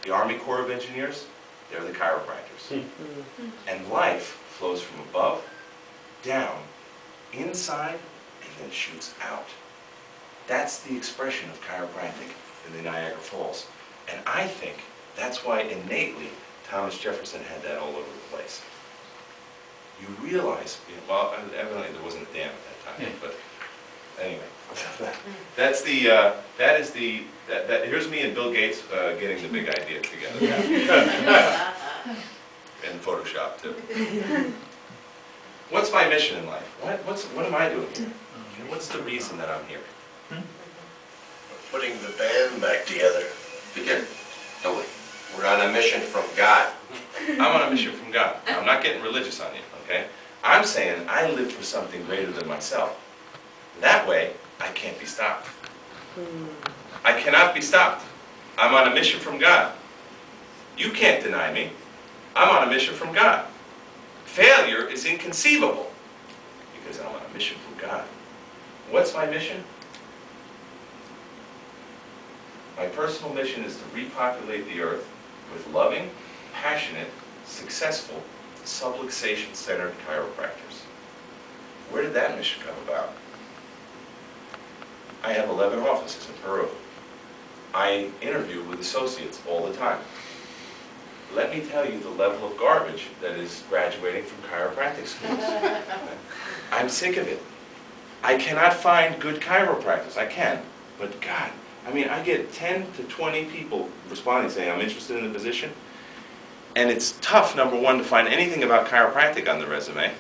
The Army Corps of Engineers, they're the chiropractors. And life flows from above, down, inside, and then shoots out. That's the expression of chiropractic in the Niagara Falls. And I think that's why innately Thomas Jefferson had that all over the place. You realize, well, evidently there wasn't a dam at that time, but anyway, that's the, here's me and Bill Gates getting the big idea together. And Photoshop too. What's my mission in life? What am I doing here? What's the reason that I'm here? Putting the band back together. Begin. No way. We're on a mission from God. I'm on a mission from God. I'm not getting religious on you, okay? I'm saying I live for something greater than myself. That way, I can't be stopped. I cannot be stopped. I'm on a mission from God. You can't deny me. I'm on a mission from God. Failure is inconceivable because I'm on a mission from God. What's my mission? My personal mission is to repopulate the earth with loving, passionate, successful, subluxation-centered chiropractors. Where did that mission come about? I have 11 offices in Peru. I interview with associates all the time. Let me tell you the level of garbage that is graduating from chiropractic schools. I'm sick of it. I cannot find good chiropractors. I can, but God, I mean, I get 10 to 20 people responding saying, I'm interested in the position. And it's tough, number one, to find anything about chiropractic on the resume.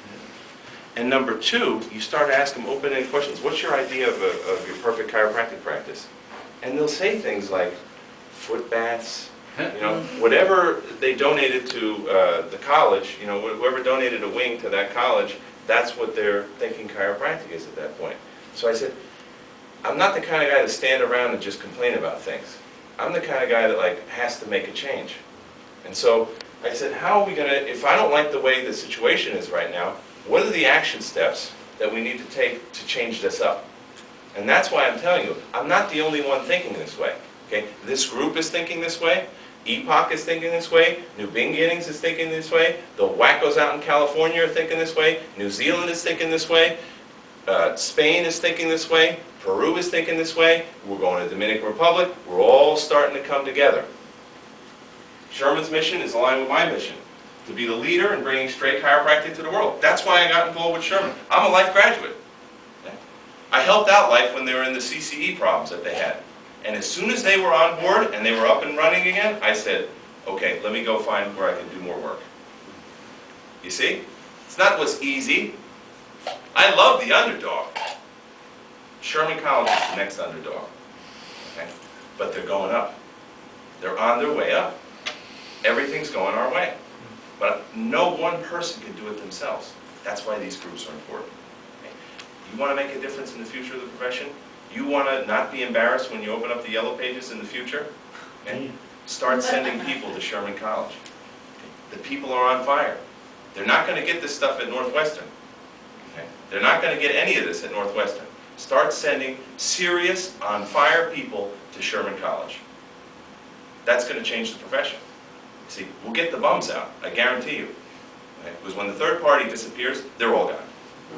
And number two, you start asking them open-ended questions. What's your idea of your perfect chiropractic practice? And they'll say things like foot baths, you know, whatever they donated to the college, you know, whoever donated a wing to that college, that's what they're thinking chiropractic is at that point. So I said, I'm not the kind of guy to stand around and just complain about things. I'm the kind of guy that like has to make a change. And so I said, how are we going to, if I don't like the way the situation is right now, what are the action steps that we need to take to change this up? And that's why I'm telling you, I'm not the only one thinking this way. Okay? This group is thinking this way. EPOC is thinking this way. New Beginnings is thinking this way. The wackos out in California are thinking this way. New Zealand is thinking this way. Spain is thinking this way. Peru is thinking this way. We're going to the Dominican Republic. We're all starting to come together. Sherman's mission is aligned with my mission, to be the leader in bringing straight chiropractic to the world. That's why I got involved with Sherman. I'm a Life graduate. I helped out Life when they were in the CCE problems that they had. And as soon as they were on board and they were up and running again, I said, okay, let me go find where I can do more work. You see? It's not what's easy. I love the underdog. Sherman College is the next underdog. Okay? But they're going up. They're on their way up. Everything's going our way. But no one person can do it themselves. That's why these groups are important. Okay? You want to make a difference in the future of the profession? You want to not be embarrassed when you open up the yellow pages in the future? Okay? Start sending people to Sherman College. Okay? The people are on fire. They're not going to get this stuff at Northwestern. Okay? They're not going to get any of this at Northwestern. Start sending serious, on-fire people to Sherman College. That's going to change the profession. See, we'll get the bums out, I guarantee you. Okay? Because when the third party disappears, they're all gone.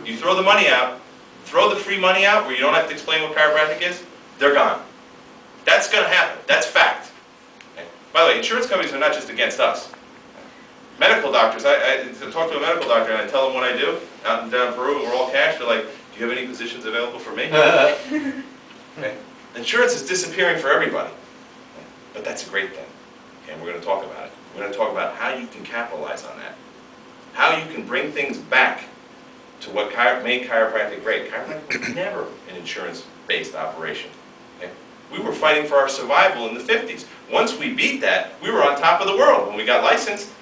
You throw the money out, throw the free money out where you don't have to explain what chiropractic is, they're gone. That's going to happen. That's fact. Okay? By the way, insurance companies are not just against us. Medical doctors, I talk to a medical doctor and I tell them what I do out and down in Peru and we're all cash. They're like, do you have any positions available for me? Okay? Insurance is disappearing for everybody. Okay? But that's a great thing. Okay? And we're going to talk about it. We're going to talk about how you can capitalize on that. How you can bring things back to what made chiropractic great. Chiropractic was never an insurance-based operation. Okay? We were fighting for our survival in the 50s. Once we beat that, we were on top of the world when we got licensed.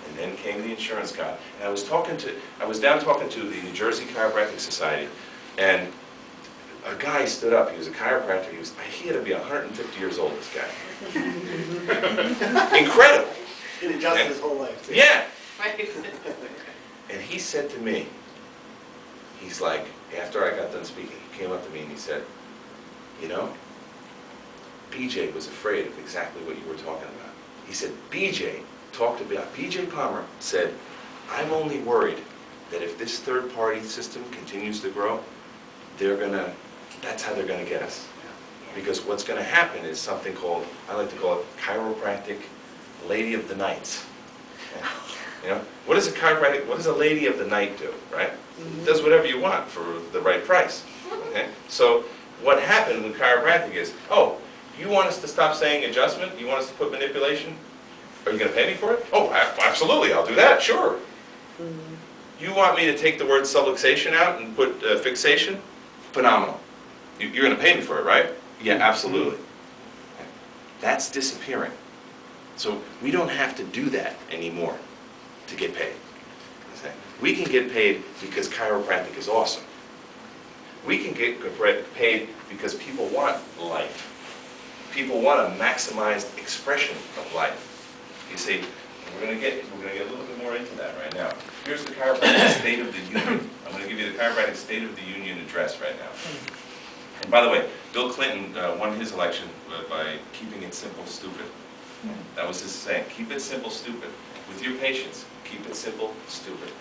And then came the insurance guy. And I was down talking to the New Jersey Chiropractic Society, and a guy stood up. He was a chiropractor. He had to be 150 years old, this guy. Incredible. He'd adjusted his whole life, too. Yeah. And he said to me, he's like, after I got done speaking, he came up to me and he said, you know, PJ was afraid of exactly what you were talking about. He said, BJ talked about, BJ Palmer said, I'm only worried that if this third-party system continues to grow, that's how they're gonna get us. Because what's gonna happen is something called, I like to call it chiropractic lady of the nights. Okay? You know, what does a lady of the night do, right? It does whatever you want for the right price. Okay? So what happened with chiropractic is, oh, you want us to stop saying adjustment? You want us to put manipulation? Are you going to pay me for it? Oh, absolutely, I'll do that, sure. You want me to take the word subluxation out and put fixation? Phenomenal. You're going to pay me for it, right? Yeah, absolutely. That's disappearing. So we don't have to do that anymore to get paid. We can get paid because chiropractic is awesome. We can get paid because people want life. People want a maximized expression of life. You see, we're going to get a little bit more into that right now. Here's the chiropractic State of the Union. I'm going to give you the chiropractic State of the Union address right now. And by the way, Bill Clinton won his election by keeping it simple, stupid. That was his saying. Keep it simple, stupid. With your patients, keep it simple, stupid.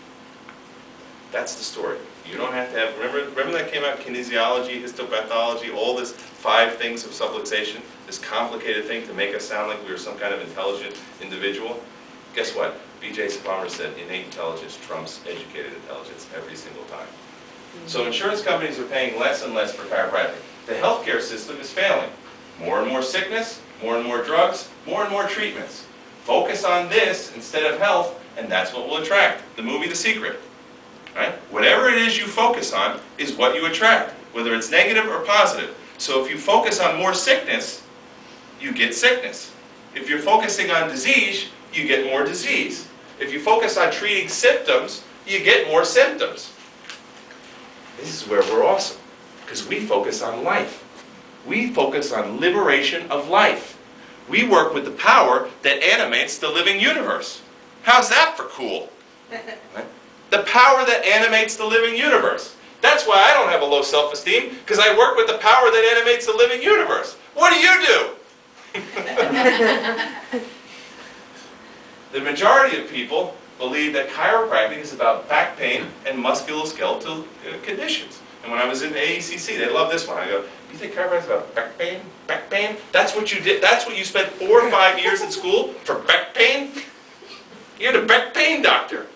That's the story. You don't have to have, remember that came out, kinesiology, histopathology, all this 5 things of subluxation, this complicated thing to make us sound like we were some kind of intelligent individual? Guess what? B.J. Palmer said innate intelligence trumps educated intelligence every single time. So insurance companies are paying less and less for chiropractic. The healthcare system is failing. More and more sickness, more and more drugs, more and more treatments. Focus on this instead of health, and that's what will attract. The movie The Secret. Right? Whatever it is you focus on is what you attract, whether it's negative or positive. So if you focus on more sickness, you get sickness. If you're focusing on disease, you get more disease. If you focus on treating symptoms, you get more symptoms. This is where we're awesome, because we focus on life. We focus on liberation of life. We work with the power that animates the living universe. How's that for cool? Right? The power that animates the living universe. That's why I don't have a low self-esteem, because I work with the power that animates the living universe. What do you do? The majority of people believe that chiropractic is about back pain and musculoskeletal conditions. And when I was in AECC, they love this one. I go, you think chiropractic is about back pain? Back pain? That's what you did? That's what you spent 4 or 5 years in school for back pain? You're the back pain doctor.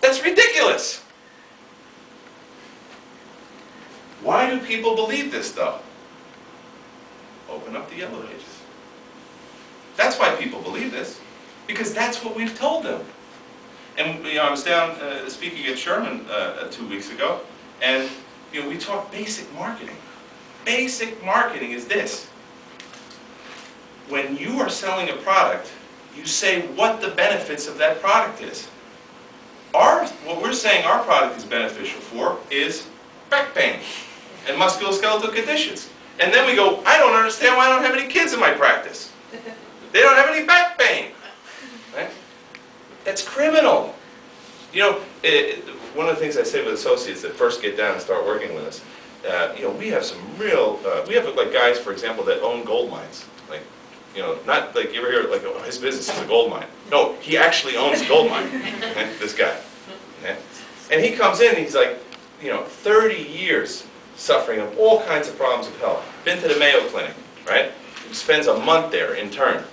That's ridiculous. Why do people believe this, though? Open up the Yellow Pages. That's why people believe this, because that's what we've told them. And I was down speaking at Sherman 2 weeks ago, and we talked basic marketing. Basic marketing is this: when you are selling a product, you say what the benefits of that product is. What we're saying our product is beneficial for is back pain and musculoskeletal conditions. And then we go, I don't understand why I don't have any kids in my practice. They don't have any back pain. Right? That's criminal. One of the things I say with associates that first get down and start working with us, we have some real, we have like guys, for example, that own gold mines. Like, not like you ever hear like, oh, his business is a gold mine. No, he actually owns a gold mine. Okay? This guy. Okay? And he comes in and he's like, 30 years suffering of all kinds of problems of health. Been to the Mayo Clinic, right? Spends a month there intern.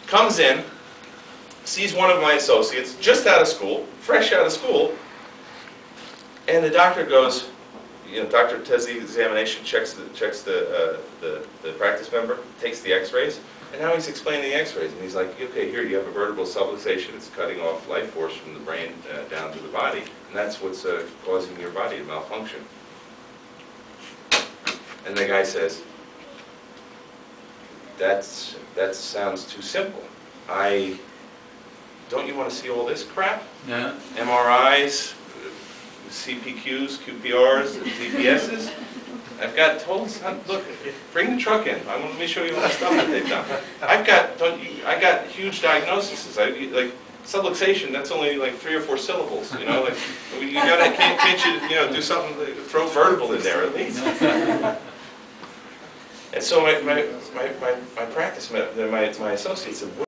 Comes in, sees one of my associates, just out of school, fresh out of school, and the doctor goes, doctor does the examination, checks the practice member, takes the x-rays, and now he's explaining the x-rays, and he's like, okay, here you have a vertebral subluxation, it's cutting off life force from the brain down to the body, and that's what's causing your body to malfunction. And the guy says, that sounds too simple. Don't you want to see all this crap? Yeah. MRIs, CPQs, QPRs, DPSs. I've got look, bring the truck in. Let me show you all the stuff that they've done. I got huge diagnoses. Like subluxation, that's only like 3 or 4 syllables. Like you gotta can't you do something, throw vertebral in there at least. And so my practice, my associates said,